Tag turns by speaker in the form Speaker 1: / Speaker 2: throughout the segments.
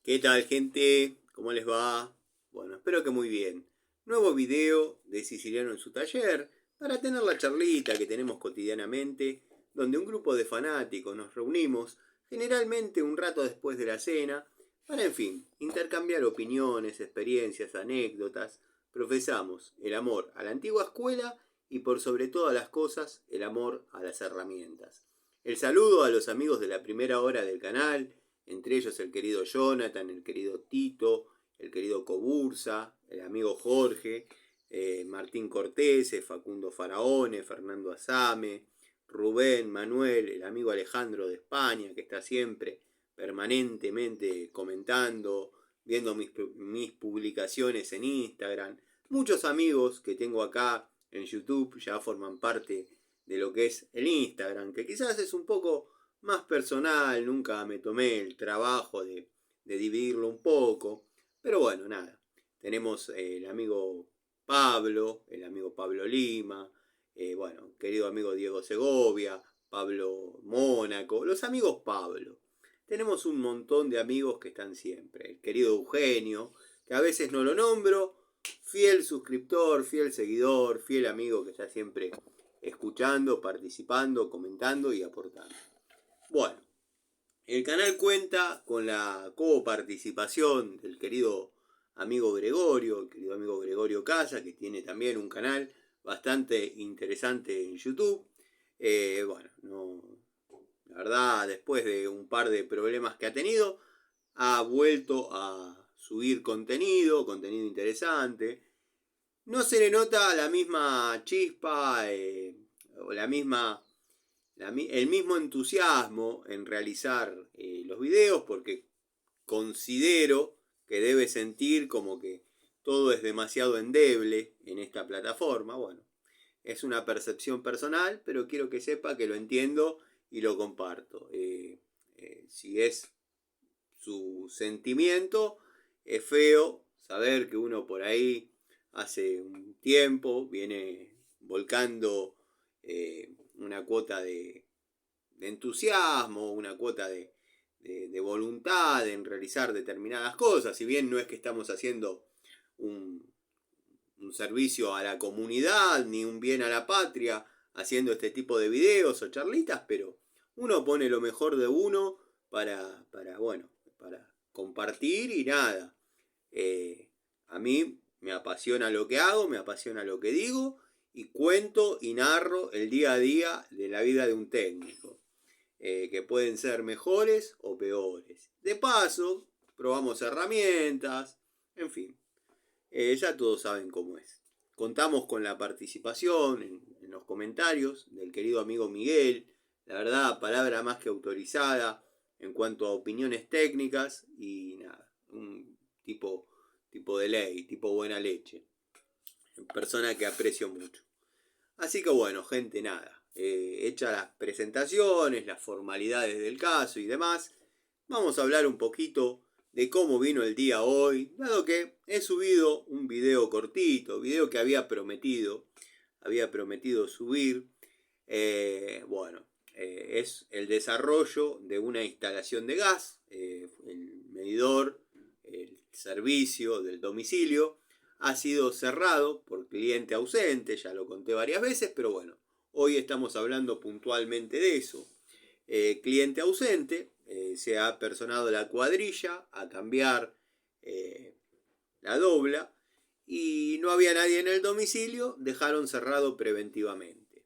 Speaker 1: ¿Qué tal, gente? ¿Cómo les va? Bueno, espero que muy bien. Nuevo video de Siciliano en su taller para tener la charlita que tenemos cotidianamente, donde un grupo de fanáticos nos reunimos, generalmente un rato después de la cena, para, en fin, intercambiar opiniones, experiencias, anécdotas. Profesamos el amor a la antigua escuela y por sobre todas las cosas, el amor a las herramientas. El saludo a los amigos de la primera hora del canal, entre ellos el querido Jonathan, el querido Tito, el querido Cobursa, el amigo Jorge, Martín Cortés, Facundo Faraone, Fernando Azame, Rubén, Manuel, el amigo Alejandro de España, que está siempre permanentemente comentando, viendo mis publicaciones en Instagram. Muchos amigos que tengo acá en YouTube ya forman parte de lo que es el Instagram, que quizás es un poco más personal, nunca me tomé el trabajo de dividirlo un poco, pero bueno, nada. Tenemos el amigo Pablo Lima, bueno, querido amigo Diego Segovia, Pablo Mónaco, los amigos Pablo. Tenemos un montón de amigos que están siempre. El querido Eugenio, que a veces no lo nombro, fiel suscriptor, fiel seguidor, fiel amigo que está siempre escuchando, participando, comentando y aportando. Bueno, el canal cuenta con la coparticipación del querido amigo Gregorio, el querido amigo Gregorio Casa, que tiene también un canal bastante interesante en YouTube. Bueno, no, la verdad, después de un par de problemas que ha tenido, ha vuelto a subir contenido interesante. No se le nota la misma chispa o el mismo entusiasmo en realizar los videos, porque considero que debe sentir como que todo es demasiado endeble en esta plataforma. Bueno, es una percepción personal, pero quiero que sepa que lo entiendo y lo comparto. Si es su sentimiento, es feo saber que uno por ahí hace un tiempo viene volcando una cuota de entusiasmo, una cuota de voluntad en realizar determinadas cosas. Si bien no es que estamos haciendo un servicio a la comunidad ni un bien a la patria haciendo este tipo de videos o charlitas, pero uno pone lo mejor de uno bueno, para compartir y nada. A mí me apasiona lo que hago, me apasiona lo que digo y cuento y narro el día a día de la vida de un técnico, que pueden ser mejores o peores. De paso, probamos herramientas, en fin, ya todos saben cómo es. Contamos con la participación en los comentarios del querido amigo Miguel, la verdad, palabra más que autorizada en cuanto a opiniones técnicas y nada, un tipo de ley, tipo buena leche, persona que aprecio mucho. Así que bueno, gente, nada, hechas las presentaciones, las formalidades del caso y demás, vamos a hablar un poquito de cómo vino el día hoy, dado que he subido un video cortito, video que había prometido subir. Bueno, es el desarrollo de una instalación de gas, el medidor, el servicio del domicilio ha sido cerrado por cliente ausente, ya lo conté varias veces, pero bueno, hoy estamos hablando puntualmente de eso. Cliente ausente, se ha personado la cuadrilla a cambiar la dobla y no había nadie en el domicilio, dejaron cerrado preventivamente.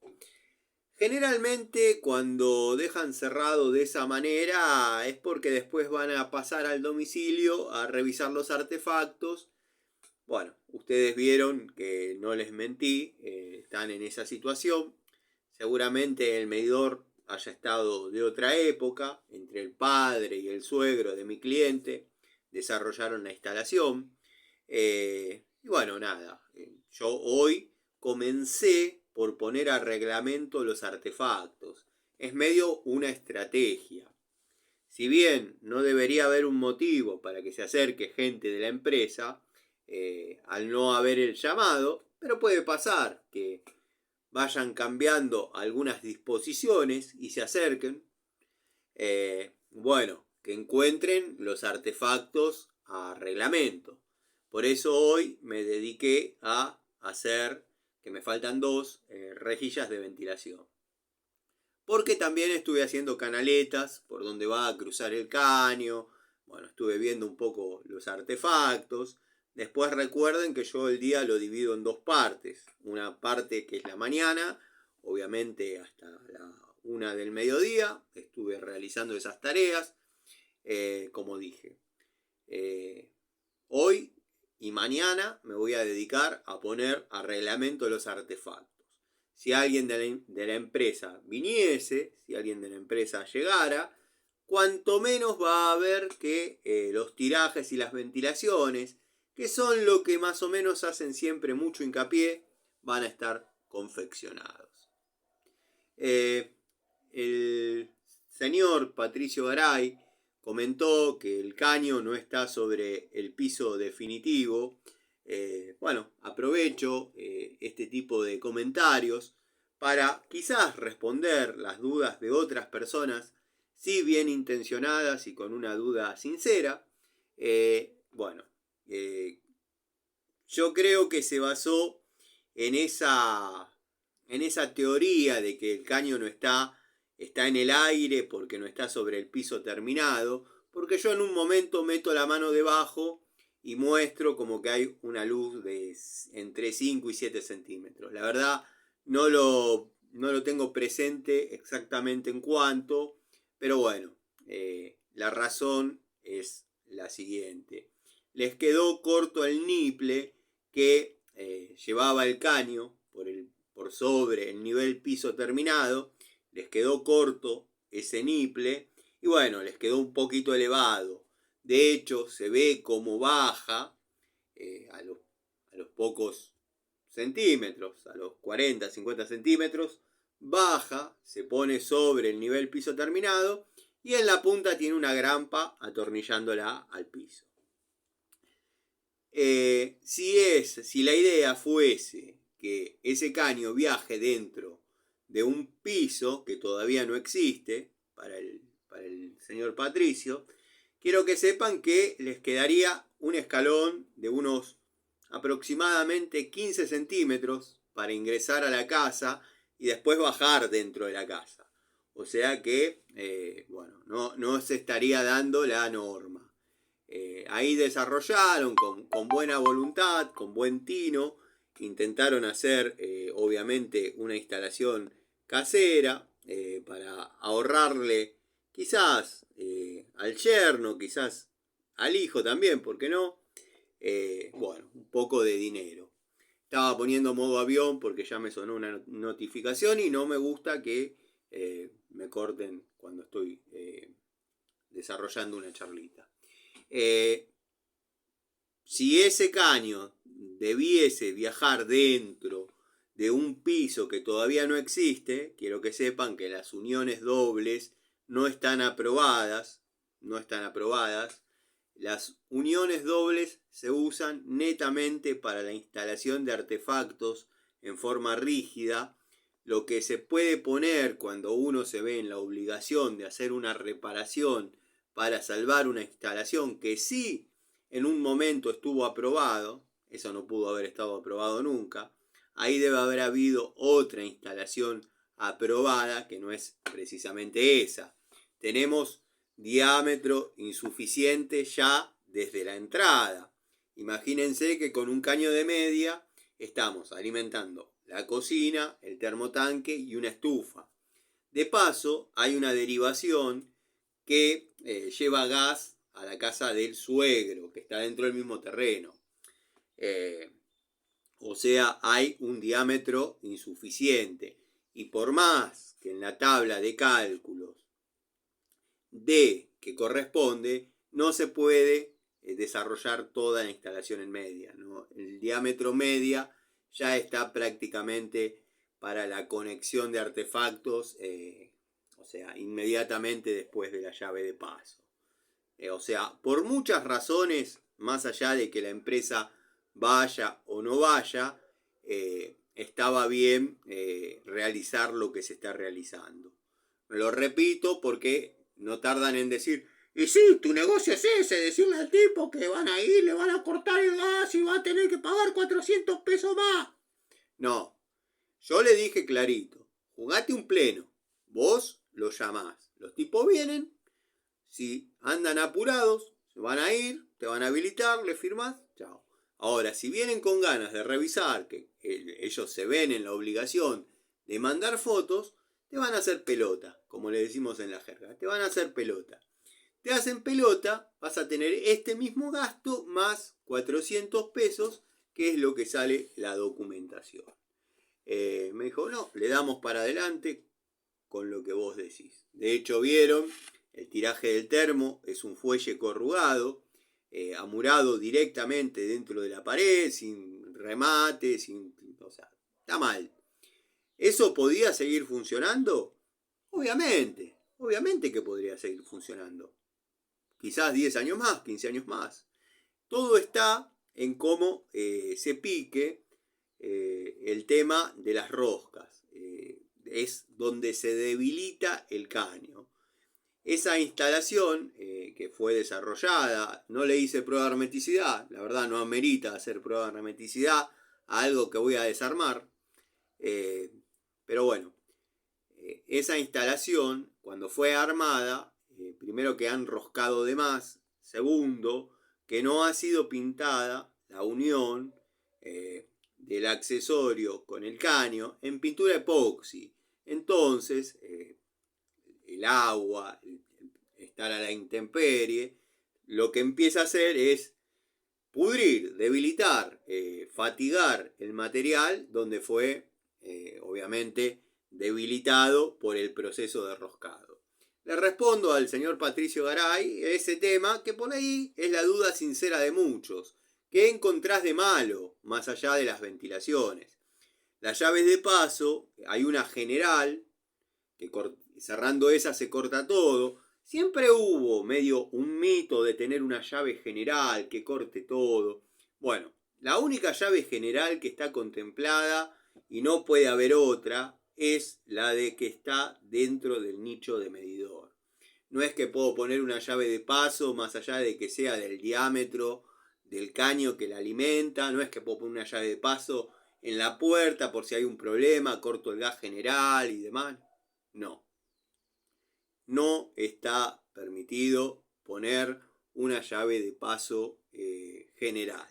Speaker 1: Generalmente cuando dejan cerrado de esa manera es porque después van a pasar al domicilio a revisar los artefactos. Bueno, ustedes vieron que no les mentí, están en esa situación. Seguramente el medidor haya estado de otra época, entre el padre y el suegro de mi cliente, desarrollaron la instalación. Y bueno, nada, yo hoy comencé por poner a reglamento los artefactos. Es medio una estrategia. Si bien no debería haber un motivo para que se acerque gente de la empresa, al no haber el llamado, pero puede pasar que vayan cambiando algunas disposiciones y se acerquen. Bueno, que encuentren los artefactos a reglamento. Por eso hoy me dediqué a hacer, que me faltan 2, rejillas de ventilación. Porque también estuve haciendo canaletas por donde va a cruzar el caño. Bueno, estuve viendo un poco los artefactos. Después recuerden que yo el día lo divido en 2 partes. Una parte que es la mañana, obviamente hasta la 1 del mediodía. Estuve realizando esas tareas, como dije. Hoy y mañana me voy a dedicar a poner a reglamento los artefactos. Si alguien de la empresa viniese, si alguien de la empresa llegara, cuanto menos va a haber que los tirajes y las ventilaciones, que son lo que más o menos hacen siempre mucho hincapié, van a estar confeccionados. El señor Patricio Garay comentó que el caño no está sobre el piso definitivo. Bueno, aprovecho este tipo de comentarios para quizás responder las dudas de otras personas, si bien intencionadas y con una duda sincera. Yo creo que se basó en esa teoría de que el caño no está en el aire porque no está sobre el piso terminado, porque yo en un momento meto la mano debajo y muestro como que hay una luz de entre 5 y 7 centímetros. La verdad no lo tengo presente exactamente en cuánto, pero bueno, la razón es la siguiente. Les quedó corto el niple que llevaba el caño por sobre el nivel piso terminado. Les quedó corto ese niple y bueno, les quedó un poquito elevado. De hecho, se ve cómo baja a los pocos centímetros, a los 40, 50 centímetros, baja, se pone sobre el nivel piso terminado y en la punta tiene una grampa atornillándola al piso. Si la idea fuese que ese caño viaje dentro de un piso que todavía no existe para el señor Patricio, quiero que sepan que les quedaría un escalón de unos aproximadamente 15 centímetros para ingresar a la casa y después bajar dentro de la casa. O sea que, no se estaría dando la norma. Ahí desarrollaron con buena voluntad, con buen tino, intentaron hacer obviamente una instalación casera para ahorrarle quizás al yerno, quizás al hijo también, ¿por qué no? Un poco de dinero. Estaba poniendo modo avión porque ya me sonó una notificación y no me gusta que me corten cuando estoy desarrollando una charlita. Si ese caño debiese viajar dentro de un piso que todavía no existe, quiero que sepan que las uniones dobles no están aprobadas. Las uniones dobles se usan netamente para la instalación de artefactos en forma rígida. Lo que se puede poner cuando uno se ve en la obligación de hacer una reparación para salvar una instalación que sí en un momento estuvo aprobado, eso no pudo haber estado aprobado nunca, ahí debe haber habido otra instalación aprobada que no es precisamente esa. Tenemos diámetro insuficiente ya desde la entrada. Imagínense que con un caño de media estamos alimentando la cocina, el termotanque y una estufa. De paso, hay una derivación que lleva gas a la casa del suegro, que está dentro del mismo terreno. O sea, hay un diámetro insuficiente. Y por más que en la tabla de cálculos D que corresponde, no se puede desarrollar toda la instalación en media, ¿no? El diámetro media ya está prácticamente para la conexión de artefactos, inmediatamente después de la llave de paso. Por muchas razones, más allá de que la empresa vaya o no vaya, estaba bien realizar lo que se está realizando. Lo repito porque no tardan en decir, Y sí, tu negocio es ese, decirle al tipo que van a ir, le van a cortar el gas y va a tener que pagar 400 pesos más. No, yo le dije clarito, jugate un pleno, vos lo llamás, los tipos vienen, si andan apurados, se van a ir, te van a habilitar, le firmás, chao. Ahora, si vienen con ganas de revisar, que ellos se ven en la obligación de mandar fotos, te van a hacer pelota, como le decimos en la jerga, te van a hacer pelota. Te hacen pelota, vas a tener este mismo gasto más 400 pesos, que es lo que sale la documentación. Me dijo, no, le damos para adelante con lo que vos decís. De hecho, vieron, el tiraje del termo es un fuelle corrugado, amurado directamente dentro de la pared, sin remate, o sea, está mal. ¿Eso podía seguir funcionando? Obviamente que podría seguir funcionando. Quizás 10 años más, 15 años más. Todo está en cómo se pique el tema de las roscas. Es donde se debilita el caño. Esa instalación que fue desarrollada, no le hice prueba de hermeticidad, la verdad no amerita hacer prueba de hermeticidad a algo que voy a desarmar, pero bueno, esa instalación cuando fue armada, primero que han roscado de más, segundo que no ha sido pintada la unión del accesorio con el caño en pintura epoxi. Entonces, el agua, estar a la intemperie, lo que empieza a hacer es pudrir, debilitar, fatigar el material donde fue, obviamente, debilitado por el proceso de roscado. Le respondo al señor Patricio Garay ese tema que por ahí es la duda sincera de muchos. ¿Qué encontrás de malo más allá de las ventilaciones? Las llaves de paso, hay una general, que cerrando esa se corta todo. Siempre hubo medio un mito de tener una llave general que corte todo. Bueno, la única llave general que está contemplada y no puede haber otra es la de que está dentro del nicho de medidor. No es que puedo poner una llave de paso más allá de que sea del diámetro del caño que la alimenta. No es que puedo poner una llave de paso en la puerta por si hay un problema, corto el gas general y demás. No. No está permitido poner una llave de paso general.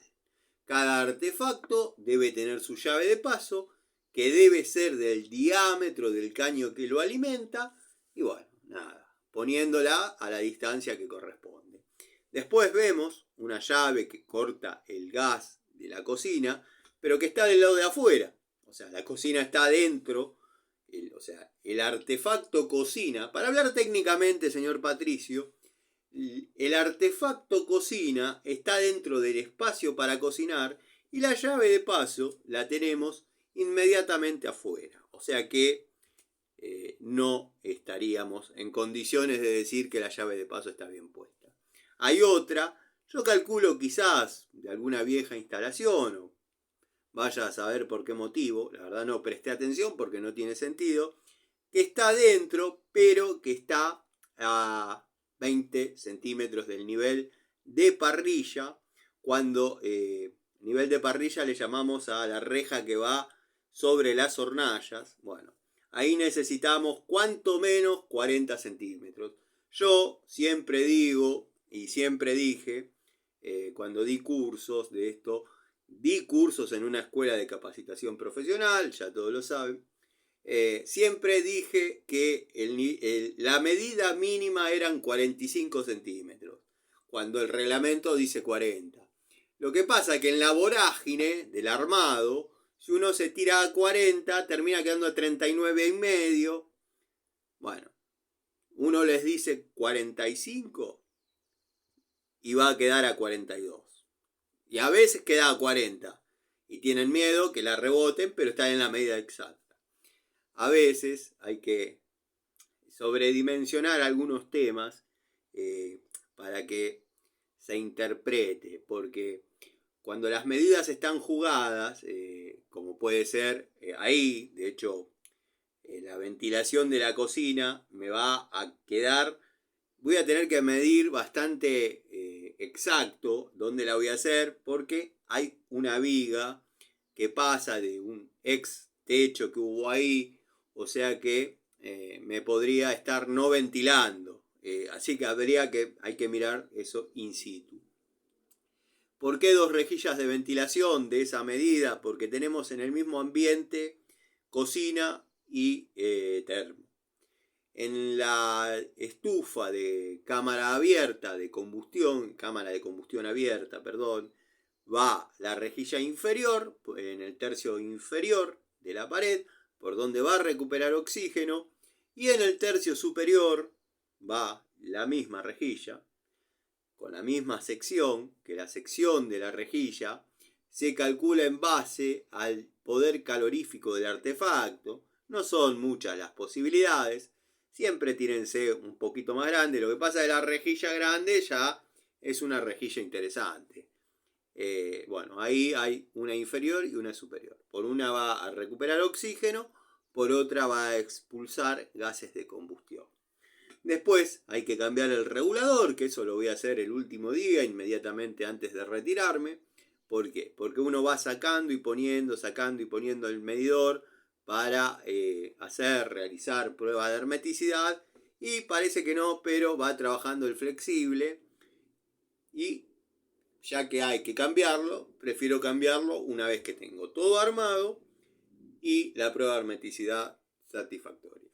Speaker 1: Cada artefacto debe tener su llave de paso, que debe ser del diámetro del caño que lo alimenta, y bueno, nada, poniéndola a la distancia que corresponde. Después vemos una llave que corta el gas de la cocina, pero que está del lado de afuera. O sea, la cocina está adentro, el artefacto cocina. Para hablar técnicamente, señor Patricio, el artefacto cocina está dentro del espacio para cocinar y la llave de paso la tenemos inmediatamente afuera. O sea que no estaríamos en condiciones de decir que la llave de paso está bien puesta. Hay otra, yo calculo quizás de alguna vieja instalación o vaya a saber por qué motivo, la verdad no presté atención porque no tiene sentido, que está dentro, pero que está a 20 centímetros del nivel de parrilla, cuando nivel de parrilla le llamamos a la reja que va sobre las hornallas. Bueno, ahí necesitamos cuanto menos 40 centímetros. Yo siempre digo y siempre dije, cuando di cursos de esto, di cursos en una escuela de capacitación profesional, ya todos lo saben, siempre dije que la medida mínima eran 45 centímetros, cuando el reglamento dice 40. Lo que pasa es que en la vorágine del armado, si uno se tira a 40, termina quedando a 39 y medio. Bueno, uno les dice 45 y va a quedar a 42. Y a veces queda a 40. Y tienen miedo que la reboten, pero está en la medida exacta. A veces hay que sobredimensionar algunos temas para que se interprete. Porque cuando las medidas están jugadas, como puede ser ahí, de hecho, la ventilación de la cocina me va a quedar voy a tener que medir bastante exacto dónde la voy a hacer, porque hay una viga que pasa de un ex techo que hubo ahí, o sea que me podría estar no ventilando. Así que hay que mirar eso in situ. ¿Por qué dos rejillas de ventilación de esa medida? Porque tenemos en el mismo ambiente cocina y termo. En la estufa de cámara abierta de combustión, cámara de combustión abierta, perdón, va la rejilla inferior, en el tercio inferior de la pared, por donde va a recuperar oxígeno, y en el tercio superior va la misma rejilla, con la misma sección, que la sección de la rejilla se calcula en base al poder calorífico del artefacto. No son muchas las posibilidades, siempre tírense un poquito más grande. Lo que pasa es que la rejilla grande ya es una rejilla interesante. Bueno, ahí hay una inferior y una superior. Por una va a recuperar oxígeno, por otra va a expulsar gases de combustión. Después hay que cambiar el regulador, que eso lo voy a hacer el último día, inmediatamente antes de retirarme. ¿Por qué? Porque uno va sacando y poniendo el medidor para realizar pruebas de hermeticidad, y parece que no, pero va trabajando el flexible, y ya que hay que cambiarlo, prefiero cambiarlo una vez que tengo todo armado y la prueba de hermeticidad satisfactoria.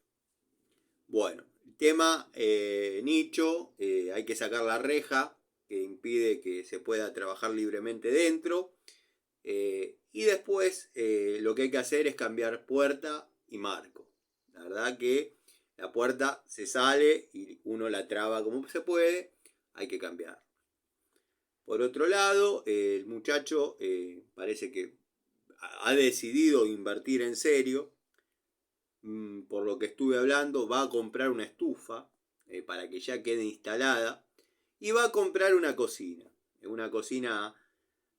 Speaker 1: Bueno, el tema nicho, hay que sacar la reja que impide que se pueda trabajar libremente dentro. Y después lo que hay que hacer es cambiar puerta y marco. La verdad que la puerta se sale y uno la traba como se puede, hay que cambiar. Por otro lado, el muchacho parece que ha decidido invertir en serio. Por lo que estuve hablando, va a comprar una estufa para que ya quede instalada, y va a comprar una cocina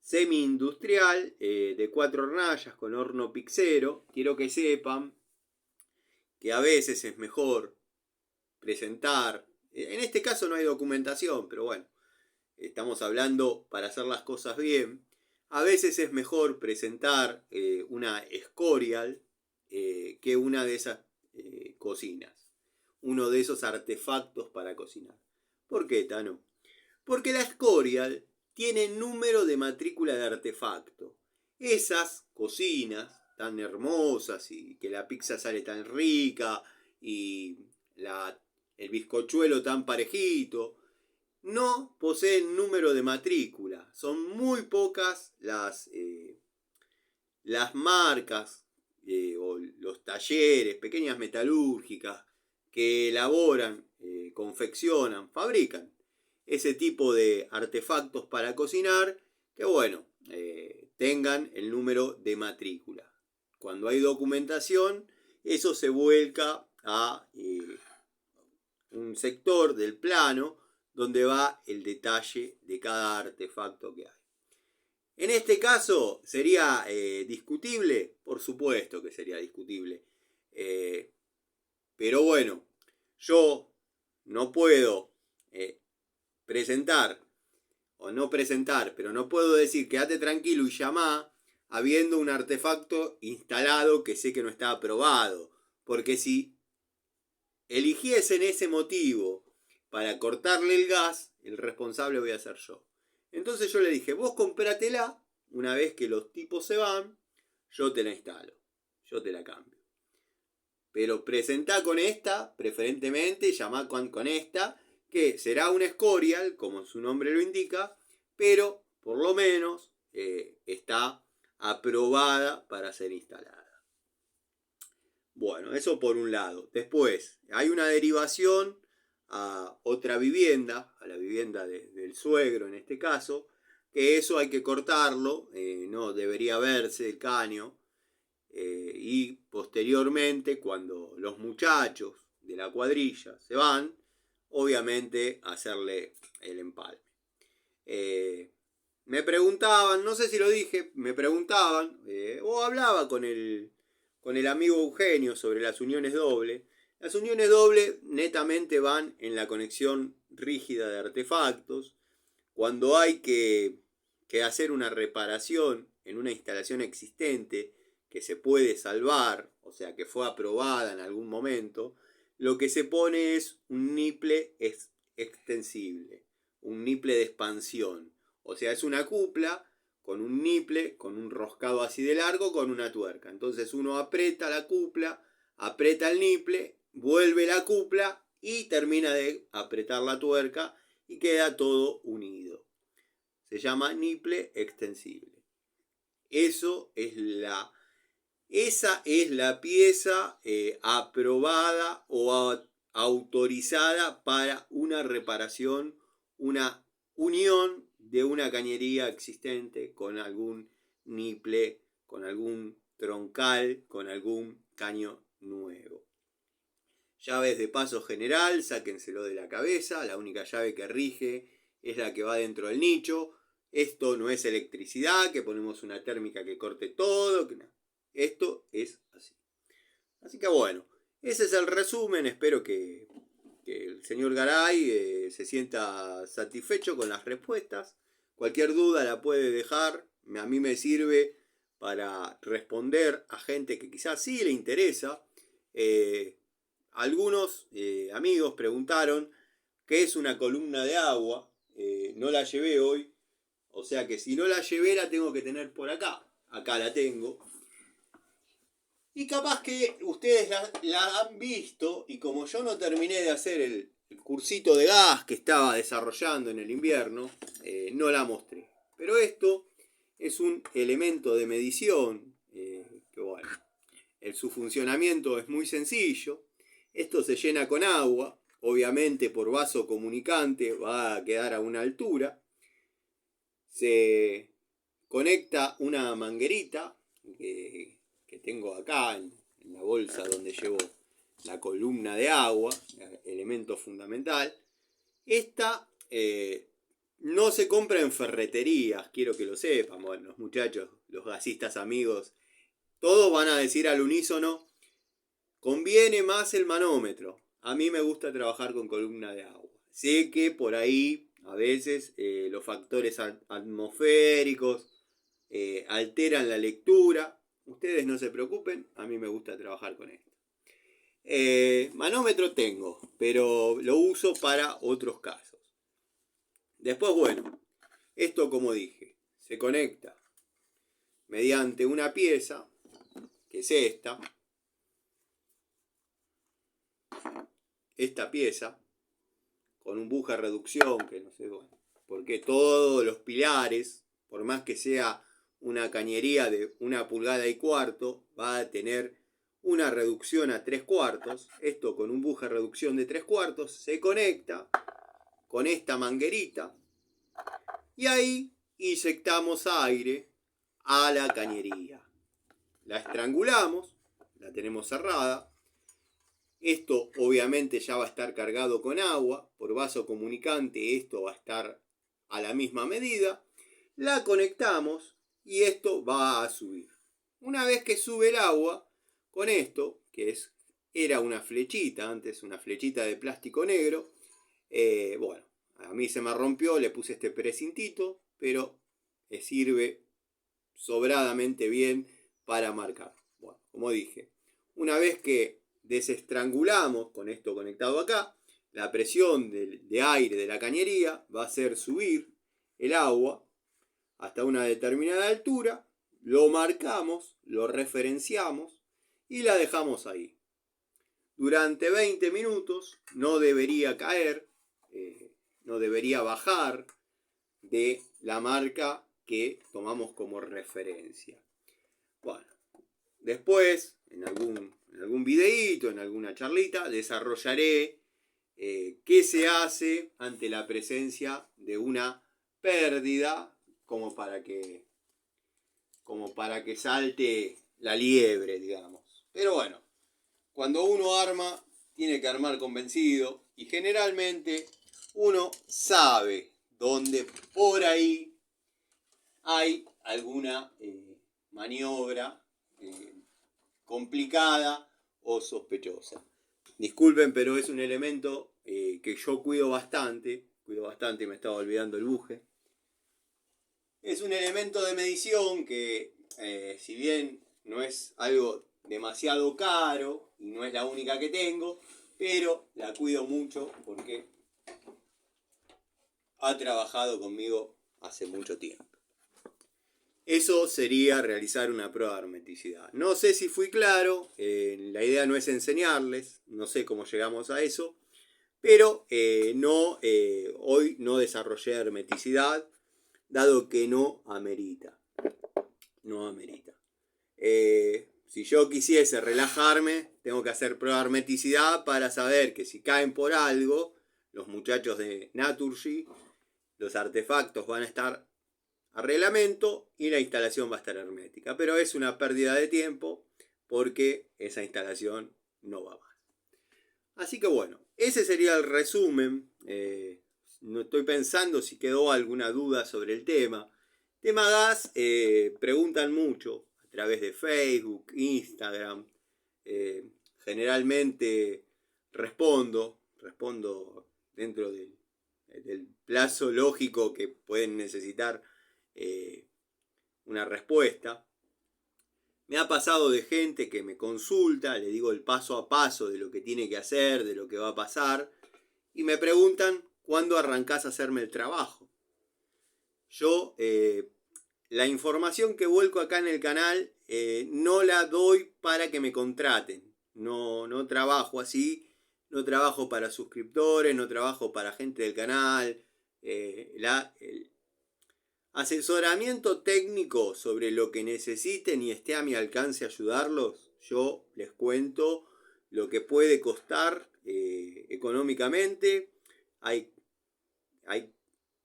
Speaker 1: semi-industrial de 4 hornallas con horno pixero. Quiero que sepan que a veces es mejor presentar, en este caso no hay documentación, pero bueno, estamos hablando para hacer las cosas bien. A veces es mejor presentar una Escorial que una de esas cocinas, uno de esos artefactos para cocinar. ¿Por qué, Tano? Porque la Escorial tiene número de matrícula de artefacto. Esas cocinas tan hermosas y que la pizza sale tan rica y el bizcochuelo tan parejito, no poseen número de matrícula. Son muy pocas las marcas o los talleres, pequeñas metalúrgicas que elaboran, confeccionan, fabrican ese tipo de artefactos para cocinar, que bueno, tengan el número de matrícula. Cuando hay documentación, eso se vuelca a un sector del plano donde va el detalle de cada artefacto que hay. En este caso, ¿sería discutible? Por supuesto que sería discutible. Pero bueno, yo no puedo presentar, o no presentar, pero no puedo decir quédate tranquilo y llamá habiendo un artefacto instalado que sé que no está aprobado. Porque si eligiesen ese motivo para cortarle el gas, el responsable voy a ser yo. Entonces yo le dije, vos comprátela, una vez que los tipos se van, yo te la instalo, yo te la cambio. Pero presentá con esta, preferentemente, llamá con esta, que será una Escorial, como su nombre lo indica, pero por lo menos está aprobada para ser instalada. Bueno, eso por un lado. Después, hay una derivación a otra vivienda, a la vivienda del suegro en este caso, que eso hay que cortarlo, no debería verse el caño, y posteriormente, cuando los muchachos de la cuadrilla se van, obviamente hacerle el empalme. Me preguntaban, no sé si lo dije, me preguntaban, o hablaba con el amigo Eugenio sobre las uniones dobles. Las uniones doble netamente van en la conexión rígida de artefactos. Cuando hay que hacer una reparación en una instalación existente que se puede salvar, o sea, que fue aprobada en algún momento, lo que se pone es un niple extensible, un niple de expansión. O sea, es una cupla con un niple, con un roscado así de largo, con una tuerca. Entonces uno aprieta la cupla, aprieta el niple, vuelve la cupla y termina de apretar la tuerca y queda todo unido. Se llama niple extensible. Esa es la pieza aprobada o autorizada para una reparación, una unión de una cañería existente con algún niple, con algún troncal, con algún caño nuevo. Llaves de paso general, sáquenselo de la cabeza, la única llave que rige es la que va dentro del nicho. Esto no es electricidad, que ponemos una térmica que corte todo, que no. Esto es así. Así que bueno, ese es el resumen. Espero que el señor Garay se sienta satisfecho con las respuestas. Cualquier duda la puede dejar. A mí me sirve para responder a gente que quizás sí le interesa. Algunos amigos preguntaron qué es una columna de agua. No la llevé hoy. O sea que si no la llevé la tengo que tener por acá. Acá la tengo. Y capaz que ustedes la han visto y como yo no terminé de hacer el cursito de gas que estaba desarrollando en el invierno, no la mostré. Pero esto es un elemento de medición que bueno, su funcionamiento es muy sencillo. Esto se llena con agua, obviamente por vaso comunicante va a quedar a una altura. Se conecta una manguerita que tengo acá en la bolsa donde llevo la columna de agua, elemento fundamental. Esta no se compra en ferreterías, quiero que lo sepan. Bueno, los muchachos, los gasistas amigos, todos van a decir al unísono, conviene más el manómetro. A mí me gusta trabajar con columna de agua. Sé que por ahí a veces los factores atmosféricos alteran la lectura. Ustedes no se preocupen, a mí me gusta trabajar con esto. Manómetro tengo, pero lo uso para otros casos. Después, bueno, esto como dije, se conecta mediante una pieza, que es esta pieza, con un buje de reducción, que no sé, bueno, porque todos los pilares, por más que sea una cañería de 1,25 pulgadas, va a tener una reducción a 3/4. Esto con un buje de reducción de 3/4 se conecta con esta manguerita y ahí inyectamos aire a la cañería. La estrangulamos, la tenemos cerrada. Esto obviamente ya va a estar cargado con agua. Por vaso comunicante esto va a estar a la misma medida. La conectamos y esto va a subir. Una vez que sube el agua, con esto, que era una flechita, antes una flechita de plástico negro, bueno, a mí se me rompió, le puse este precintito, pero sirve sobradamente bien para marcar. Bueno, como dije, una vez que desestrangulamos con esto conectado acá, la presión de aire de la cañería va a hacer subir el agua hasta una determinada altura, lo marcamos, lo referenciamos y la dejamos ahí. Durante 20 minutos no debería caer, no debería bajar de la marca que tomamos como referencia. Bueno, después, en algún videíto, en alguna charlita, desarrollaré qué se hace ante la presencia de una pérdida como para que salte la liebre, digamos. Pero bueno, cuando uno arma, tiene que armar convencido y generalmente uno sabe dónde por ahí hay alguna maniobra complicada o sospechosa. disculpen, pero es un elemento que yo cuido bastante y me estaba olvidando el buje. Es un elemento de medición que, si bien no es algo demasiado caro y no es la única que tengo, pero la cuido mucho porque ha trabajado conmigo hace mucho tiempo. Eso sería realizar una prueba de hermeticidad. No sé si fui claro, la idea no es enseñarles, no sé cómo llegamos a eso, pero hoy no desarrollé hermeticidad, dado que no amerita. No amerita. Si yo quisiese relajarme, tengo que hacer prueba de hermeticidad para saber que si caen por algo, los muchachos de Naturgy, los artefactos van a estar a reglamento y la instalación va a estar hermética. Pero es una pérdida de tiempo porque esa instalación no va más. Así que bueno, ese sería el resumen. No estoy pensando si quedó alguna duda sobre el tema. Tema gas, preguntan mucho a través de Facebook, Instagram. Generalmente respondo dentro del plazo lógico que pueden necesitar una respuesta. Me ha pasado de gente que me consulta, le digo el paso a paso de lo que tiene que hacer, de lo que va a pasar, y me preguntan cuándo arrancás a hacerme el trabajo. Yo la información que vuelco acá en el canal no la doy para que me contraten. No trabajo así, no trabajo para suscriptores, no trabajo para gente del canal. El asesoramiento técnico sobre lo que necesiten y esté a mi alcance ayudarlos, yo les cuento lo que puede costar económicamente. Hay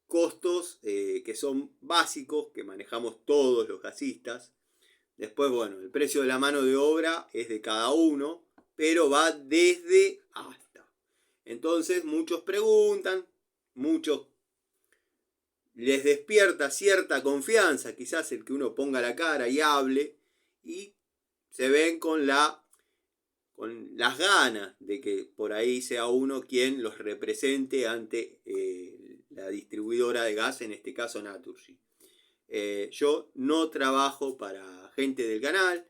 Speaker 1: costos que son básicos, que manejamos todos los gasistas. Después, bueno, el precio de la mano de obra es de cada uno, pero va desde hasta. Entonces, muchos preguntan, muchos les despierta cierta confianza, quizás el que uno ponga la cara y hable, y se ven con las ganas de que por ahí sea uno quien los represente ante la distribuidora de gas, en este caso Naturgy. Yo no trabajo para gente del canal,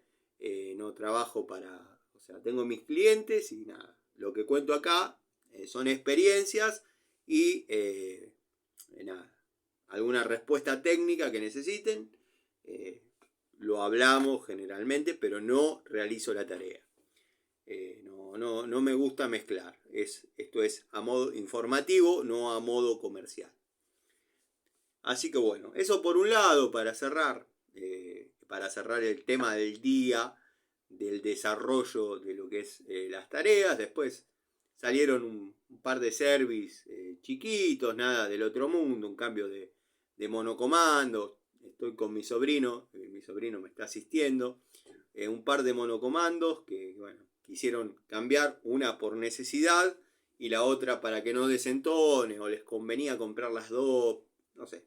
Speaker 1: no trabajo para... O sea, tengo mis clientes y nada, lo que cuento acá son experiencias y nada, alguna respuesta técnica que necesiten, lo hablamos generalmente, pero no realizo la tarea. No me gusta mezclar. Esto es a modo informativo, no a modo comercial. Así que bueno, eso por un lado, para cerrar el tema del día, del desarrollo de lo que es las tareas. Después salieron un par de service chiquitos, nada del otro mundo, un cambio de monocomando. Estoy con mi sobrino me está asistiendo. Un par de monocomandos que, bueno, quisieron cambiar, una por necesidad y la otra para que no desentone, o les convenía comprar las dos, no sé.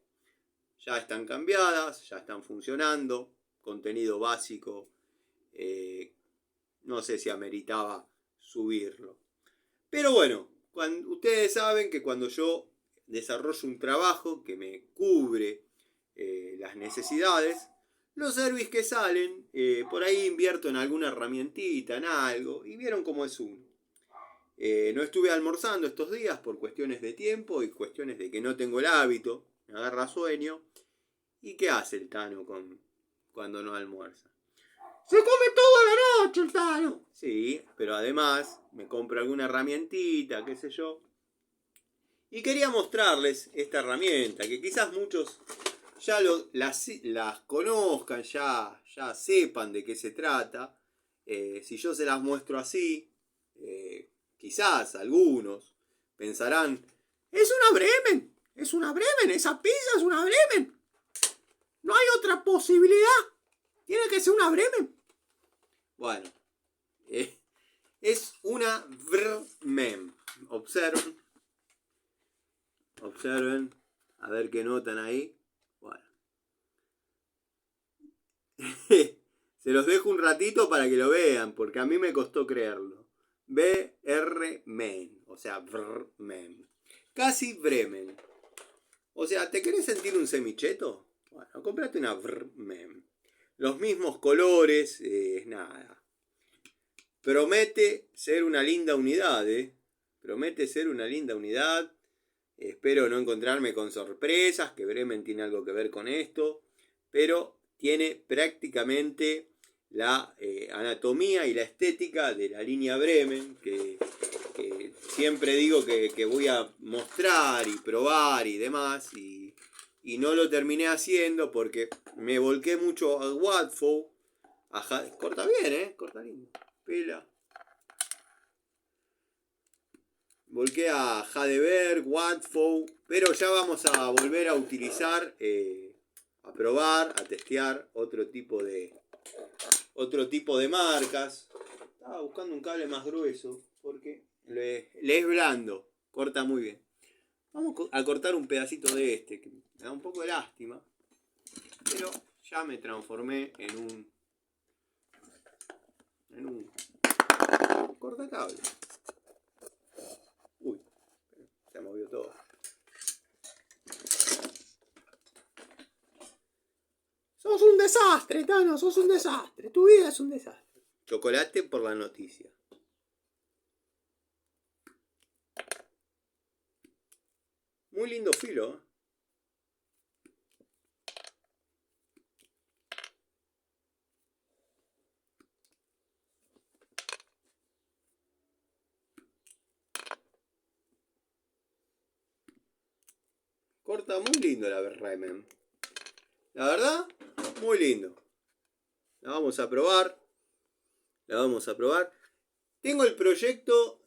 Speaker 1: Ya están cambiadas, ya están funcionando, contenido básico, no sé si ameritaba subirlo. Pero bueno, ustedes saben que cuando yo desarrollo un trabajo que me cubre las necesidades, los servicios que salen, por ahí invierto en alguna herramientita, en algo, y vieron cómo es uno. No estuve almorzando estos días por cuestiones de tiempo y cuestiones de que no tengo el hábito, me agarra sueño. ¿Y qué hace el Tano cuando no almuerza? ¡Se come toda la noche el Tano! Sí, pero además me compro alguna herramientita, qué sé yo. Y quería mostrarles esta herramienta, que quizás muchos ya las conozcan, ya sepan de qué se trata. Si yo se las muestro así, quizás algunos pensarán, es una Bremen, esa pizza es una Bremen. No hay otra posibilidad. Tiene que ser una Bremen. Bueno, es una Bremen. Observen, a ver qué notan ahí. Bueno. Se los dejo un ratito para que lo vean, porque a mí me costó creerlo. Bremen, o sea, Bremen. Casi Bremen. O sea, ¿te querés sentir un semicheto? Bueno, comprate una Bremen. Los mismos colores, nada. Promete ser una linda unidad, Promete ser una linda unidad. Espero no encontrarme con sorpresas, que Bremen tiene algo que ver con esto. Pero tiene prácticamente la anatomía y la estética de la línea Bremen, que siempre digo que voy a mostrar y probar y demás. Y no lo terminé haciendo porque me volqué mucho a Watford. Corta bien, corta lindo. Pela. Volqué a Heidelberg, Watford, pero ya vamos a volver a utilizar, a probar, a testear otro tipo de marcas. Estaba buscando un cable más grueso porque le es blando, corta muy bien. Vamos a cortar un pedacito de este, que me da un poco de lástima, pero ya me transformé en un cortacable. Uy, se movió todo. Sos un desastre, Tano, sos un desastre. Tu vida es un desastre. Chocolate por la noticia. Muy lindo filo, Corta muy lindo la Bremen. La verdad, muy lindo. La vamos a probar. Tengo el proyecto.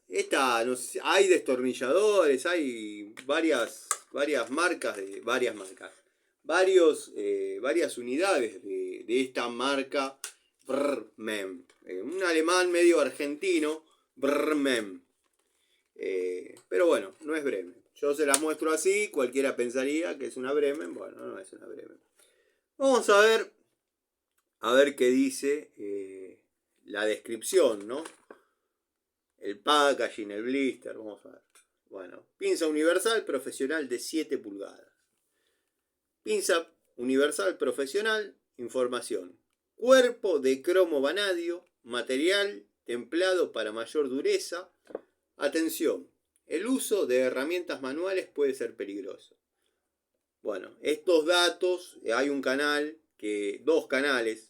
Speaker 1: No sé, hay destornilladores, hay varias marcas varias unidades de esta marca Bremen. Un alemán medio argentino, Bremen. Pero bueno, no es Bremen. Yo se las muestro así, cualquiera pensaría que es una Bremen. Bueno, no es una Bremen. Vamos a ver qué dice la descripción, ¿no? El packaging, el blister, vamos a ver. Bueno, pinza universal profesional de 7 pulgadas. Pinza universal profesional, información. Cuerpo de cromo vanadio, material templado para mayor dureza. Atención, el uso de herramientas manuales puede ser peligroso. Bueno, estos datos, hay un canal, dos canales,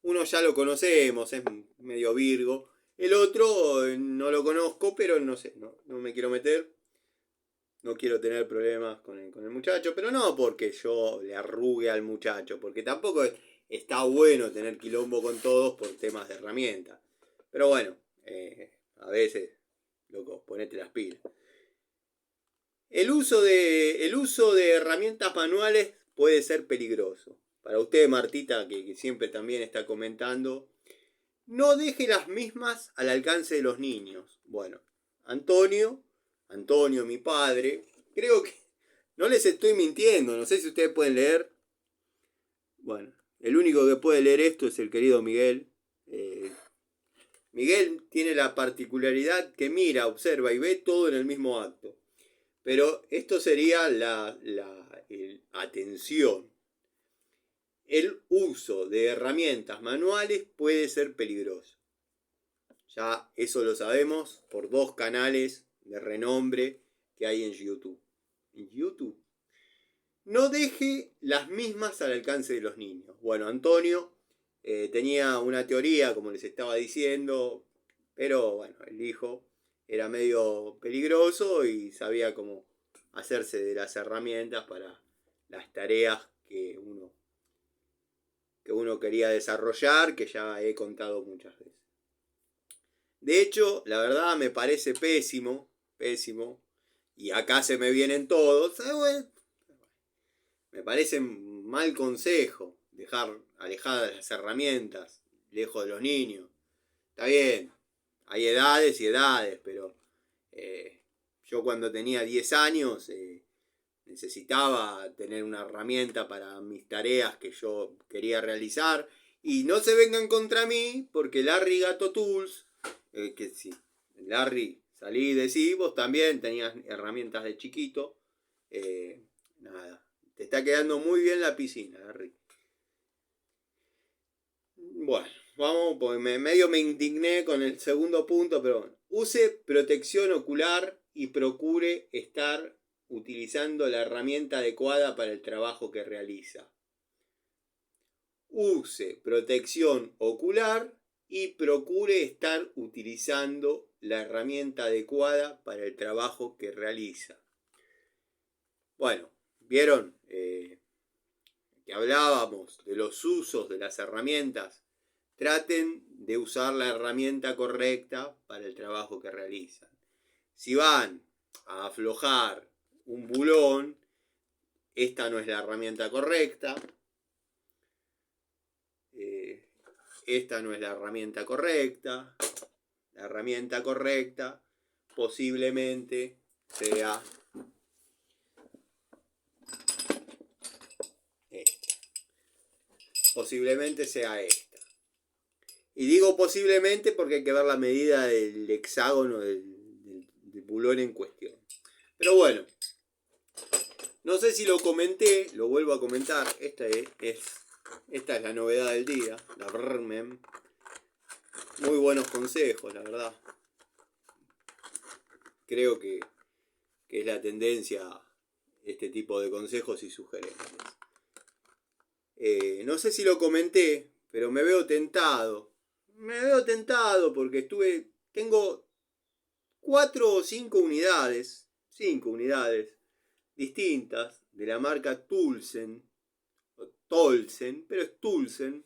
Speaker 1: uno ya lo conocemos, es medio Virgo, el otro no lo conozco, pero no sé, no me quiero meter, no quiero tener problemas con el muchacho, pero no porque yo le arrugue al muchacho, porque tampoco está bueno tener quilombo con todos por temas de herramientas. Pero bueno, a veces, loco, ponete las pilas. El uso de herramientas manuales puede ser peligroso. Para usted, Martita, que siempre también está comentando, no deje las mismas al alcance de los niños. Bueno, Antonio, mi padre, creo que no les estoy mintiendo, no sé si ustedes pueden leer. Bueno, el único que puede leer esto es el querido Miguel. Miguel tiene la particularidad que mira, observa y ve todo en el mismo acto. Pero esto sería atención. El uso de herramientas manuales puede ser peligroso. Ya eso lo sabemos por dos canales de renombre que hay en YouTube. En YouTube. No deje las mismas al alcance de los niños. Bueno, Antonio tenía una teoría, como les estaba diciendo, pero bueno, el hijo era medio peligroso y sabía cómo hacerse de las herramientas para las tareas que uno quería desarrollar, que ya he contado muchas veces. De hecho, la verdad me parece pésimo, y acá se me vienen todos, me parece mal consejo dejar alejadas las herramientas, lejos de los niños. Está bien, hay edades y edades, pero yo cuando tenía 10 años necesitaba tener una herramienta para mis tareas que yo quería realizar. Y no se vengan contra mí, porque Larry Gato Tools, que sí, Larry, salí y decí, vos también tenías herramientas de chiquito. Nada, te está quedando muy bien la piscina, Larry. Bueno, vamos, porque medio me indigné con el segundo punto, pero bueno. Use protección ocular y procure estar utilizando la herramienta adecuada para el trabajo que realiza. Use protección ocular y procure estar utilizando la herramienta adecuada para el trabajo que realiza. Bueno, ¿vieron? Que hablábamos de los usos de las herramientas. Traten de usar la herramienta correcta para el trabajo que realizan. Si van a aflojar un bulón, esta no es la herramienta correcta. Esta no es la herramienta correcta. La herramienta correcta posiblemente sea esta. Posiblemente sea esta. Y digo posiblemente porque hay que ver la medida del hexágono del bulón en cuestión. Pero bueno, no sé si lo comenté, lo vuelvo a comentar. Esta es la novedad del día, la Brrmem. Muy buenos consejos, la verdad. Creo que es la tendencia este tipo de consejos y sugerencias. No sé si lo comenté, pero me veo tentado. Me veo tentado porque tengo 4 o 5 unidades distintas de la marca Tolsen, pero es Tolsen,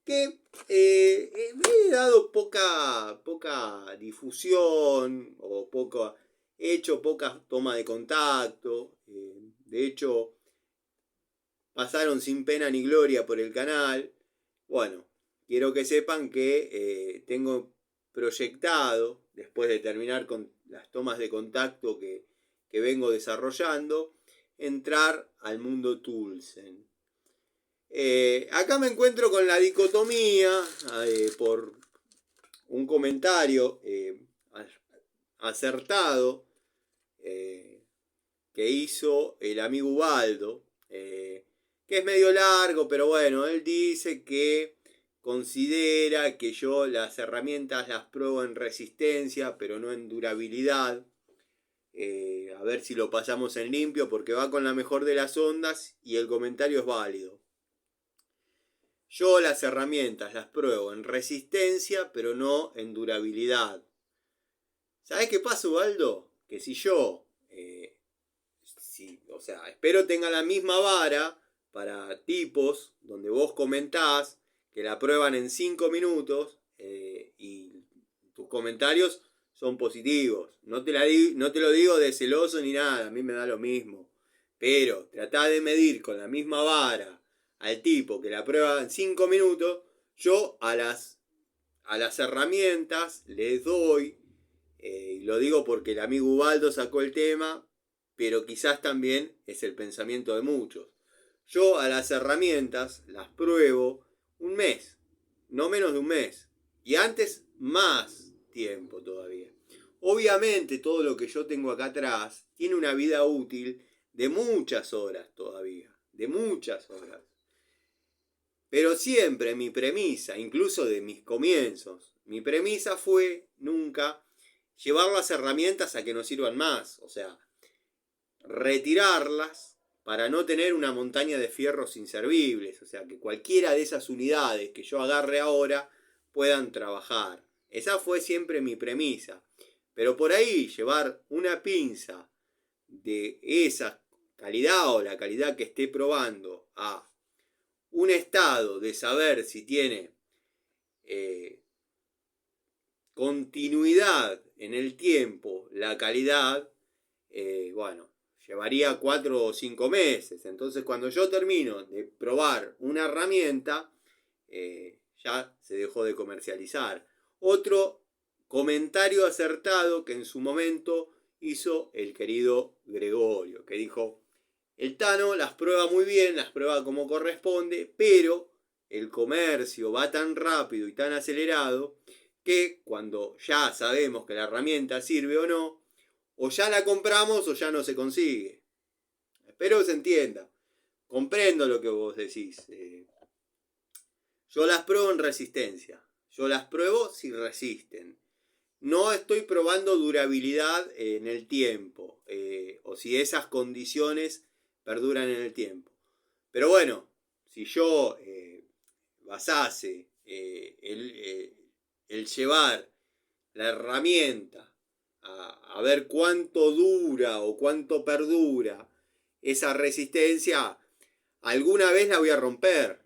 Speaker 1: que me he dado poca difusión o he hecho poca toma de contacto. De hecho, pasaron sin pena ni gloria por el canal. Bueno, quiero que sepan que tengo proyectado, después de terminar con las tomas de contacto que vengo desarrollando, entrar al mundo Tolsen. Acá me encuentro con la dicotomía por un comentario acertado que hizo el amigo Ubaldo, que es medio largo, pero bueno, él dice que considera que yo las herramientas las pruebo en resistencia, pero no en durabilidad. A ver si lo pasamos en limpio, porque va con la mejor de las ondas y el comentario es válido. Yo las herramientas las pruebo en resistencia, pero no en durabilidad. ¿Sabés qué pasa, Ubaldo? Que si yo, espero tenga la misma vara para tipos donde vos comentás que la prueban en 5 minutos y tus comentarios son positivos. No te lo digo de celoso ni nada, a mí me da lo mismo. Pero tratá de medir con la misma vara al tipo que la prueba en 5 minutos. Yo a las herramientas les doy, lo digo porque el amigo Ubaldo sacó el tema, pero quizás también es el pensamiento de muchos. Yo a las herramientas las pruebo un mes, no menos de un mes, y antes más tiempo todavía. Obviamente todo lo que yo tengo acá atrás tiene una vida útil de muchas horas todavía, de muchas horas. Pero siempre mi premisa, incluso de mis comienzos, mi premisa fue nunca llevar las herramientas a que nos sirvan más. O sea, retirarlas para no tener una montaña de fierros inservibles. O sea, que cualquiera de esas unidades que yo agarre ahora puedan trabajar. Esa fue siempre mi premisa. Pero por ahí llevar una pinza de esa calidad o la calidad que esté probando a un estado de saber si tiene continuidad en el tiempo, la calidad, bueno, llevaría 4 o 5 meses. Entonces cuando yo termino de probar una herramienta, ya se dejó de comercializar. Otro comentario acertado que en su momento hizo el querido Gregorio, que dijo: el Tano las prueba muy bien, las prueba como corresponde, pero el comercio va tan rápido y tan acelerado que cuando ya sabemos que la herramienta sirve o ya la compramos o ya no se consigue. Espero que se entienda. Comprendo lo que vos decís. Yo las pruebo en resistencia. Yo las pruebo si resisten. No estoy probando durabilidad en el tiempo. O si esas condiciones perduran en el tiempo. Pero bueno, si yo basase el llevar la herramienta a ver cuánto dura o cuánto perdura esa resistencia, alguna vez la voy a romper.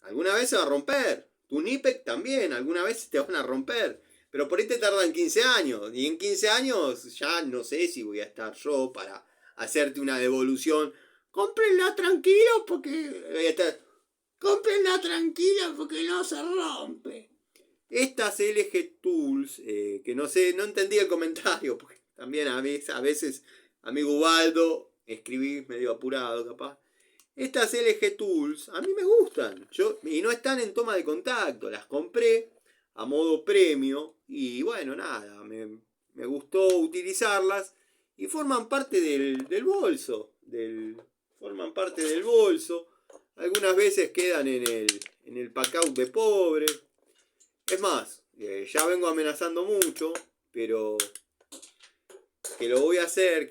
Speaker 1: Alguna vez se va a romper. Tu Nipec también, alguna vez te van a romper. Pero por ahí te tardan 15 años. Y en 15 años ya no sé si voy a estar yo para hacerte una devolución. Cómprenla tranquilo porque voy a estar. Cómprenla tranquila porque no se rompe. Estas LG Tools, que no sé, no entendí el comentario, porque también a veces amigo Ubaldo, escribí medio apurado capaz. Estas LG Tools a mí me gustan, y no están en toma de contacto, las compré a modo premio y bueno, nada, me gustó utilizarlas y forman parte del bolso, forman parte del bolso. Algunas veces quedan en el pack-out de pobre. Es más, ya vengo amenazando mucho, pero que lo voy a hacer.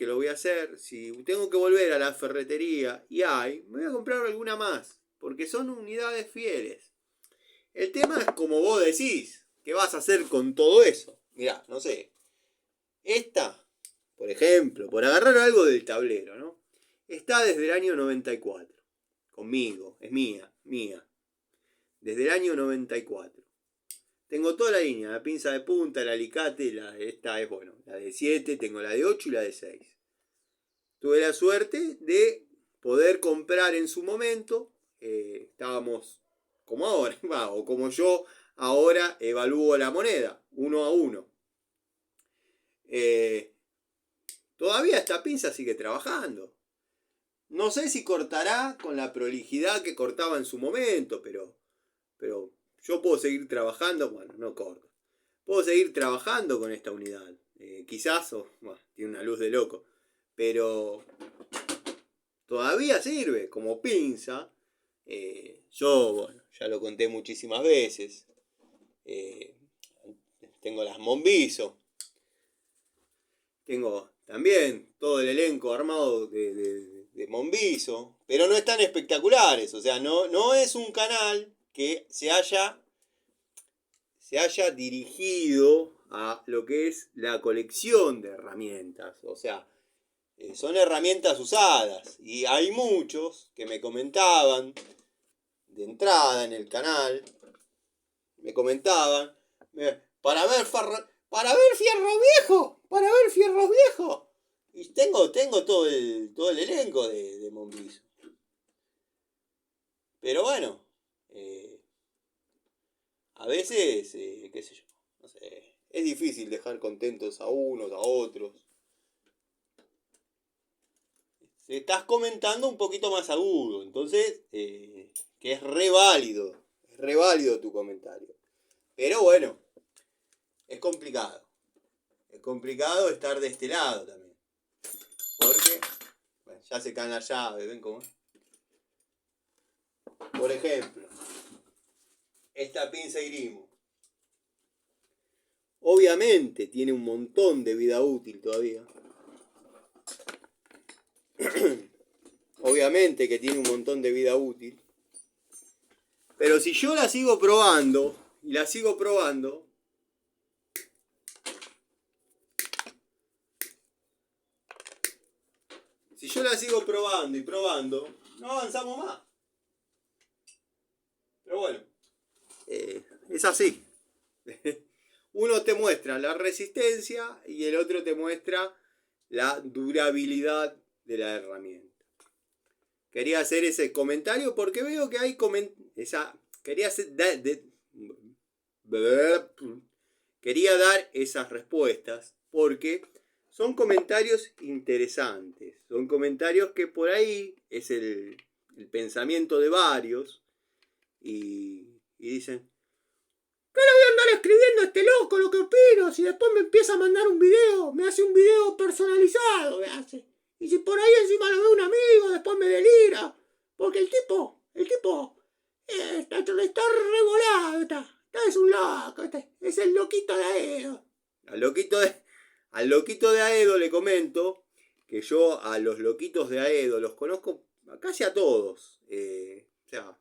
Speaker 1: Si tengo que volver a la ferretería y me voy a comprar alguna más, porque son unidades fieles. El tema es como vos decís, ¿qué vas a hacer con todo eso? Mirá, no sé, esta, por ejemplo, por agarrar algo del tablero, ¿no? Está desde el año 94, conmigo, es mía, desde el año 94. Tengo toda la línea, la pinza de punta, el alicate, esta es, bueno, la de 7, tengo la de 8 y la de 6. Tuve la suerte de poder comprar en su momento, estábamos como ahora, o como yo ahora evalúo la moneda, 1 a 1. Todavía esta pinza sigue trabajando. No sé si cortará con la prolijidad que cortaba en su momento, pero yo puedo seguir trabajando, bueno, no corto. Puedo seguir trabajando con esta unidad. Quizás, tiene una luz de loco, pero todavía sirve como pinza. Yo, bueno, ya lo conté muchísimas veces. Tengo las Monviso. Tengo también todo el elenco armado de Monviso, pero no están espectaculares. O sea, no es un canal que se haya dirigido a lo que es la colección de herramientas. O sea, son herramientas usadas. Y hay muchos que me comentaban de entrada en el canal. Me comentaban, para ver fierro viejo, para ver fierros viejos. Y tengo todo el elenco de Monviso. Pero bueno, a veces, qué sé yo, no sé, es difícil dejar contentos a unos, a otros. Se estás comentando un poquito más agudo, entonces, que es re válido tu comentario. Pero bueno, es complicado. Es complicado estar de este lado también. Porque, bueno, ya se caen las llaves, ¿ven cómo? Por ejemplo, esta pinza Irimo. Obviamente tiene un montón de vida útil todavía. Obviamente que tiene un montón de vida útil. Pero si yo la sigo probando, y la sigo probando, si yo la sigo probando y probando, no avanzamos más. Pero bueno, es así. Uno te muestra la resistencia y el otro te muestra la durabilidad de la herramienta. Quería hacer ese comentario porque veo que hay quería dar esas respuestas porque son comentarios interesantes. Son comentarios que por ahí es el pensamiento de varios y dicen,
Speaker 2: ¿Qué le voy a andar escribiendo a este loco lo que opino? Si después me empieza a mandar un video, me hace un video personalizado, me hace. Y si por ahí encima lo ve un amigo, después me delira. Porque el tipo, está revolado, es un loco, es el loquito de Aedo.
Speaker 1: Al loquito de Aedo le comento que yo a los loquitos de Aedo los conozco casi a todos. O sea,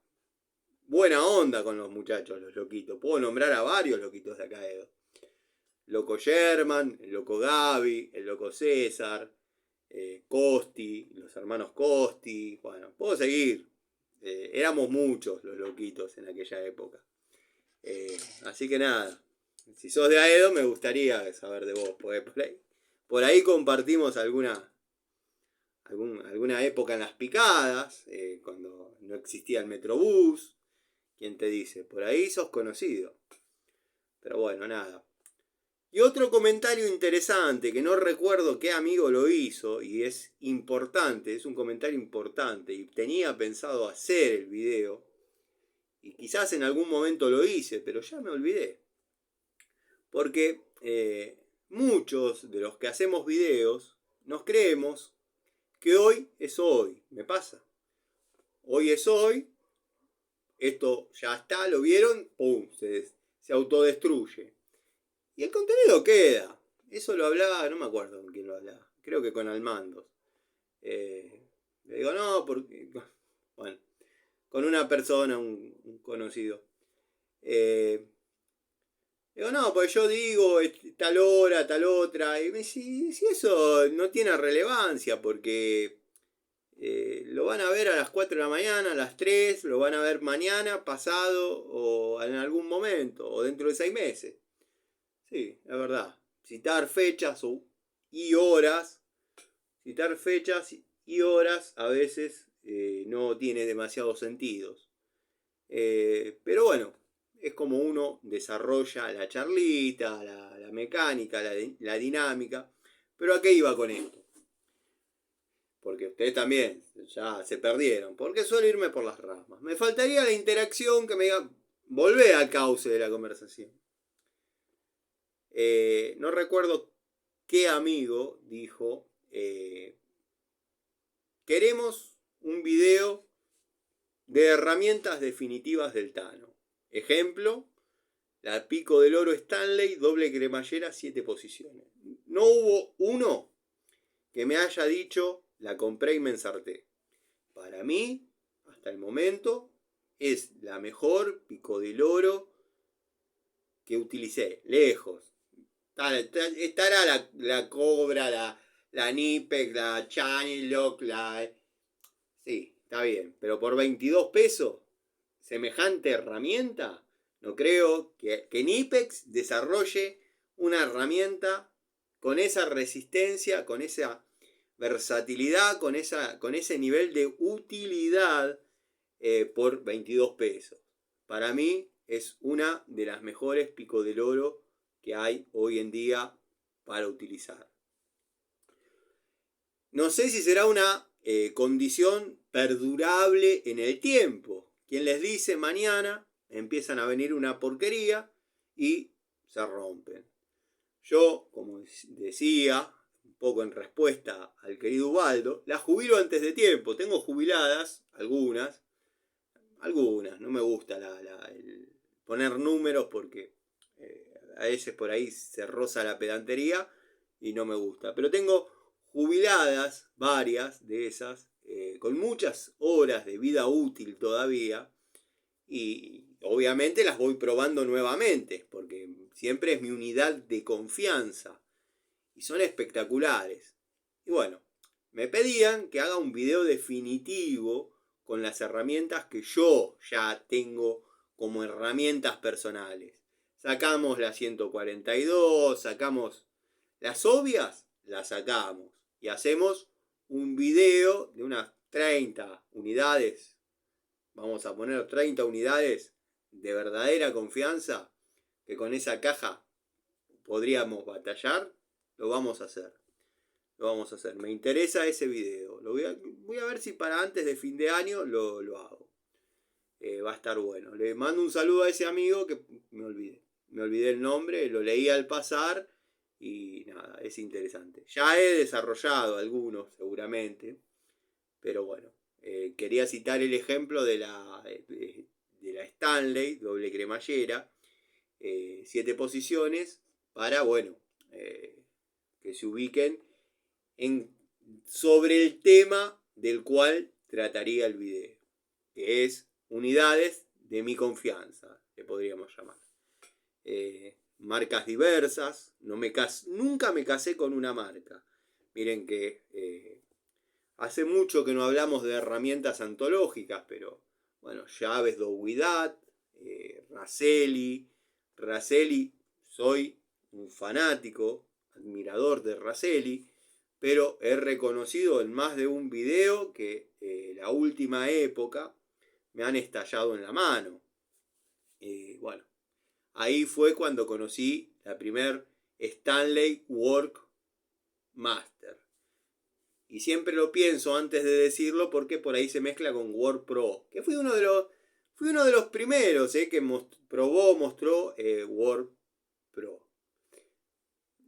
Speaker 1: buena onda con los muchachos, los loquitos. Puedo nombrar a varios loquitos de acá Aedo. Loco Sherman, el loco Gaby, el loco César, Costi, los hermanos Costi. Bueno, puedo seguir. Éramos muchos los loquitos en aquella época. Así que nada, si sos de Aedo me gustaría saber de vos, porque por ahí compartimos alguna época en las picadas, cuando no existía el Metrobús. ¿Quién te dice? Por ahí sos conocido. Pero bueno, nada. Y otro comentario interesante, que no recuerdo qué amigo lo hizo, y es importante, es un comentario importante, y tenía pensado hacer el video, y quizás en algún momento lo hice, pero ya me olvidé. Porque muchos de los que hacemos videos nos creemos que hoy es hoy. Me pasa. Hoy es hoy. Esto ya está, lo vieron, pum, se autodestruye. Y el contenido queda. Eso lo hablaba, no me acuerdo con quién lo hablaba. Creo que con Almandos. Le digo, no, porque... Bueno, con una persona, un conocido. Digo, no, pues yo digo tal hora, tal otra. Y me dice, si eso no tiene relevancia, porque lo van a ver a las 4 de la mañana, a las 3, lo van a ver mañana, pasado, o en algún momento, o dentro de 6 meses. Sí, es verdad. Citar fechas y horas a veces no tiene demasiados sentidos. Pero bueno, es como uno desarrolla la charlita, la mecánica, la dinámica. Pero ¿a qué iba con esto? Porque ustedes también ya se perdieron. Porque suelo irme por las ramas. Me faltaría la interacción que me diga, volvé al cauce de la conversación. No recuerdo qué amigo dijo, queremos un video de herramientas definitivas del Tano. Ejemplo, la Pico del Oro Stanley, doble cremallera, 7 posiciones. No hubo uno que me haya dicho, la compré y me ensarté. Para mí, hasta el momento, es la mejor Pico del Oro que utilicé, lejos. Estará la Cobra, la Nipex, la Chanilock, Sí, está bien, pero por 22 pesos, semejante herramienta, no creo que Nipex desarrolle una herramienta con esa resistencia, con esa versatilidad, con ese nivel de utilidad por 22 pesos. Para mí es una de las mejores Pico del Oro que hay hoy en día para utilizar. No sé si será una condición perdurable en el tiempo. Quien les dice mañana empiezan a venir una porquería y se rompen. Yo, como decía, un poco en respuesta al querido Ubaldo, las jubilo antes de tiempo. Tengo jubiladas, algunas, no me gusta el poner números porque a veces por ahí se roza la pedantería y no me gusta. Pero tengo jubiladas, varias de esas, con muchas horas de vida útil todavía, y obviamente las voy probando nuevamente, porque siempre es mi unidad de confianza, y son espectaculares. Y bueno, me pedían que haga un video definitivo con las herramientas que yo ya tengo como herramientas personales. Sacamos la 142, sacamos las obvias, las sacamos y hacemos un video de unas 30 unidades. Vamos a poner 30 unidades de verdadera confianza, que con esa caja podríamos batallar. Lo vamos a hacer. Me interesa ese video. Voy a ver si para antes de fin de año lo hago. Va a estar bueno. Le mando un saludo a ese amigo que me olvidé el nombre, lo leí al pasar y nada, es interesante. Ya he desarrollado algunos seguramente, pero bueno, quería citar el ejemplo de la Stanley, doble cremallera, 7 posiciones, para, bueno, que se ubiquen sobre el tema del cual trataría el video, que es unidades de mi confianza, le podríamos llamar. Marcas diversas, nunca me casé con una marca. Miren que hace mucho que no hablamos de herramientas antológicas, pero bueno, llaves Dowidat, Raselli, soy un fanático, admirador de Raselli, pero he reconocido en más de un video que la última época me han estallado en la mano. Bueno, ahí fue cuando conocí la primer Stanley Work Master. Y siempre lo pienso antes de decirlo porque por ahí se mezcla con Work Pro, que fui uno de los primeros que mostró Work Pro.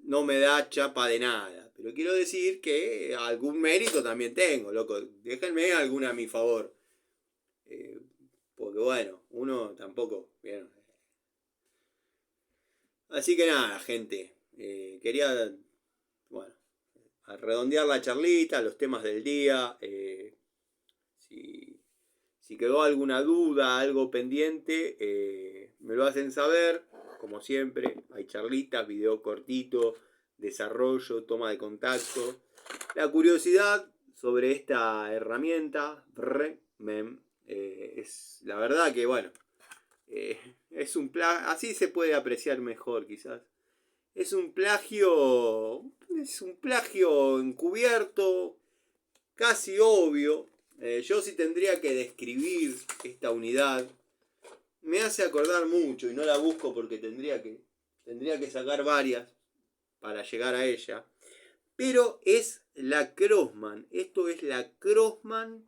Speaker 1: No me da chapa de nada, pero quiero decir que algún mérito también tengo, loco. Déjenme alguna a mi favor. Porque bueno, uno tampoco. ¿Vieron? Así que nada, gente. Quería, bueno, a redondear la charlita, los temas del día. Si quedó alguna duda, algo pendiente, me lo hacen saber. Como siempre, hay charlitas, video cortito, desarrollo, toma de contacto. La curiosidad sobre esta herramienta, es la verdad que, bueno, es un plagio, así se puede apreciar mejor quizás. Es un plagio encubierto, casi obvio. Yo sí tendría que describir esta unidad. Me hace acordar mucho y no la busco porque tendría que sacar varias para llegar a ella. Pero es la Crossman. Esto es la Crossman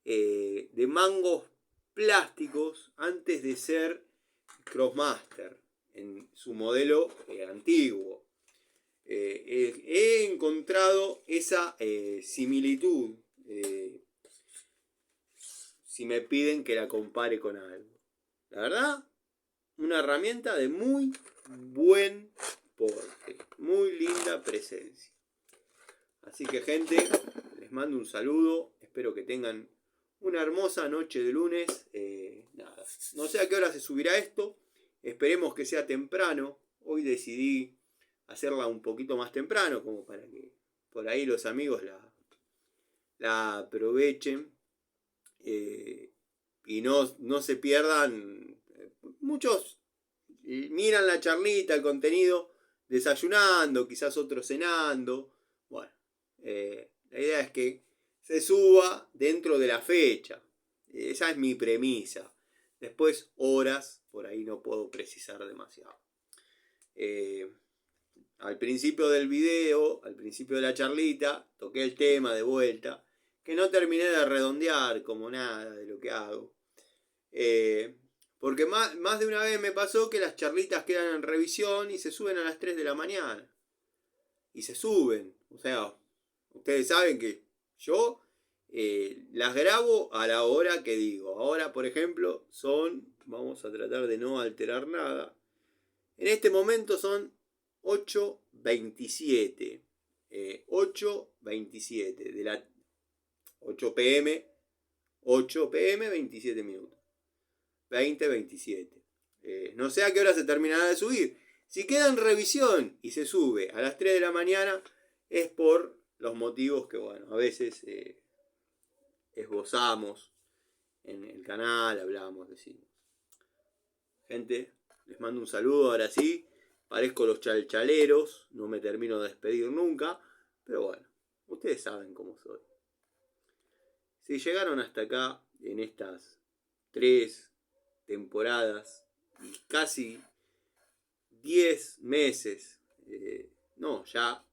Speaker 1: de mangos plásticos antes de ser Crossmaster en su modelo antiguo. He encontrado esa similitud si me piden que la compare con algo. La verdad, una herramienta de muy buen porte, muy linda presencia. Así que, gente, les mando un saludo, espero que tengan una hermosa noche de lunes. Nada, no sé a qué hora se subirá esto, esperemos que sea temprano. Hoy decidí hacerla un poquito más temprano, como para que por ahí los amigos la aprovechen y no se pierdan. Muchos miran la charlita, el contenido, desayunando, quizás otros cenando. Bueno, la idea es que se suba dentro de la fecha. Esa es mi premisa. Después, horas, por ahí no puedo precisar demasiado. Al principio del video, al principio de la charlita, toqué el tema de vuelta, que no terminé de redondear como nada de lo que hago. Porque más de una vez me pasó que las charlitas quedan en revisión y se suben a las 3 de la mañana. Y se suben. O sea, ustedes saben que yo las grabo a la hora que digo. Ahora, por ejemplo, vamos a tratar de no alterar nada. En este momento son 8:27. 8:27 de la 8 pm. 8 pm, 27 minutos. 20:27. No sé a qué hora se terminará de subir. Si queda en revisión y se sube a las 3 de la mañana, es por los motivos que, bueno, a veces esbozamos en el canal, hablamos, decimos. Gente, les mando un saludo, ahora sí. Parezco los chalchaleros, no me termino de despedir nunca, pero bueno, ustedes saben cómo soy. Si llegaron hasta acá en estas 3 temporadas y casi 10 meses, ya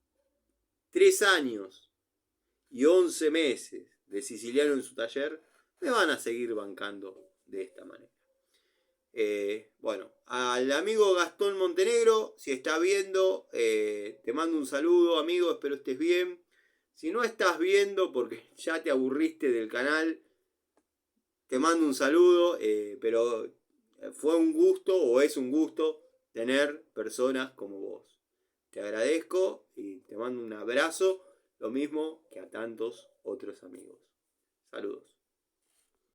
Speaker 1: 3 años y 11 meses de Siciliano en su taller, me van a seguir bancando de esta manera. Bueno, al amigo Gastón Montenegro, si está viendo, te mando un saludo, amigo, espero estés bien. Si no estás viendo porque ya te aburriste del canal, te mando un saludo, pero fue un gusto o es un gusto tener personas como vos. Te agradezco y te mando un abrazo, lo mismo que a tantos otros amigos. Saludos.